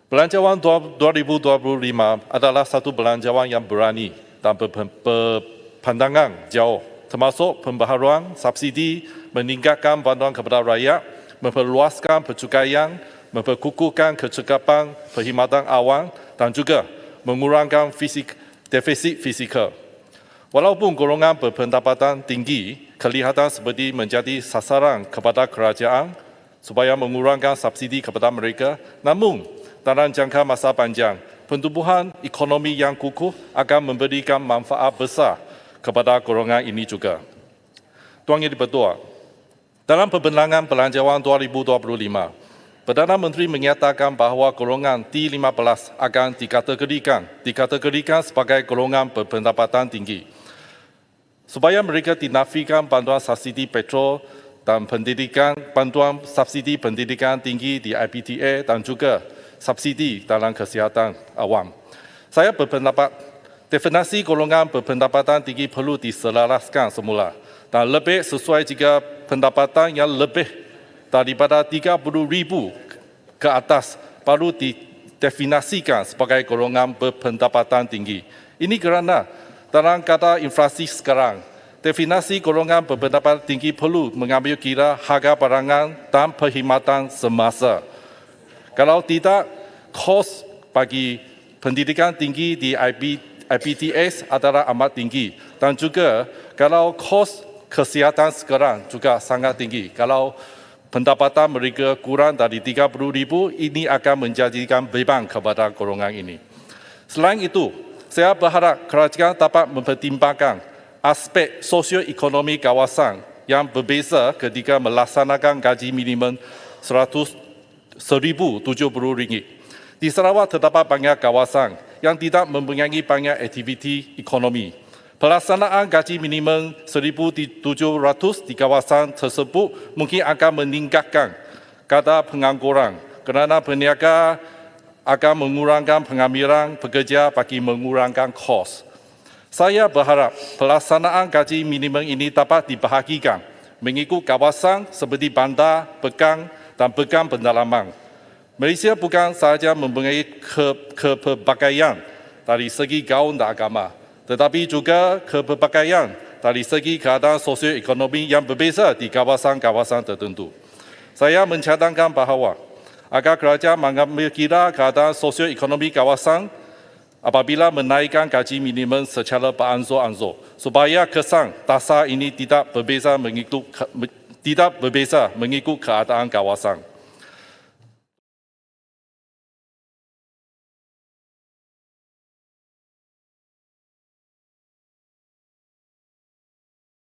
Belanjawan 2025 adalah satu belanjawan yang berani dan berpandangan jauh, termasuk pembaharuan subsidi, meningkatkan bantuan kepada rakyat, memperluaskan pencukaian, memperkukuhkan kecekapan perkhidmatan awam dan juga mengurangkan defisit fizikal. Walaupun golongan berpendapatan tinggi kelihatan seperti menjadi sasaran kepada kerajaan supaya mengurangkan subsidi kepada mereka, namun dalam jangka masa panjang, pertumbuhan ekonomi yang kukuh akan memberikan manfaat besar kepada golongan ini juga. Tuan Yang Dipertua, dalam pembenangan Belanjawan 2025, Perdana Menteri menyatakan bahawa golongan T15 akan dikategorikan sebagai golongan berpendapatan tinggi, supaya mereka dinafikan bantuan subsidi petrol dan bantuan subsidi pendidikan tinggi di IPTA dan juga subsidi dalam kesihatan awam. Saya berpendapat definisi golongan berpendapatan tinggi perlu diselaraskan semula dan lebih sesuai jika pendapatan yang lebih daripada 30,000 ke atas baru didefinisikan sebagai golongan berpendapatan tinggi. Ini kerana dalam keadaan inflasi sekarang, definisi golongan berpendapatan tinggi perlu mengambil kira harga barangan dan perkhidmatan semasa. Kalau tidak, kos bagi pendidikan tinggi di IPTS adalah amat tinggi. Dan juga kalau kos kesihatan sekarang juga sangat tinggi. Kalau pendapatan mereka kurang dari 30,000, ini akan menjadikan beban kepada golongan ini. Selain itu, saya berharap kerajaan dapat mempertimbangkan aspek sosioekonomi kawasan yang berbeza ketika melaksanakan gaji minimum RM1,070. Di Sarawak terdapat banyak kawasan yang tidak mempunyai banyak aktiviti ekonomi. Pelaksanaan gaji minimum RM1,700 di kawasan tersebut mungkin akan meningkatkan kadar pengangguran kerana peniaga akan mengurangkan pengambilan pekerja bagi mengurangkan kos. Saya berharap pelaksanaan gaji minimum ini dapat dibahagikan mengikut kawasan seperti bandar, pekan dan pekan pendalaman. Malaysia bukan sahaja mempunyai kepelbagaian dari segi gaun dan agama, tetapi juga kepelbagaian dari segi keadaan sosioekonomi yang berbeza di kawasan-kawasan tertentu. Saya mencadangkan bahawa agar kerajaan mengambil kira keadaan sosioekonomi kawasan apabila menaikkan gaji minimum secara beransur-ansur, supaya kesan dasar ini tidak berbeza mengikut keadaan kawasan.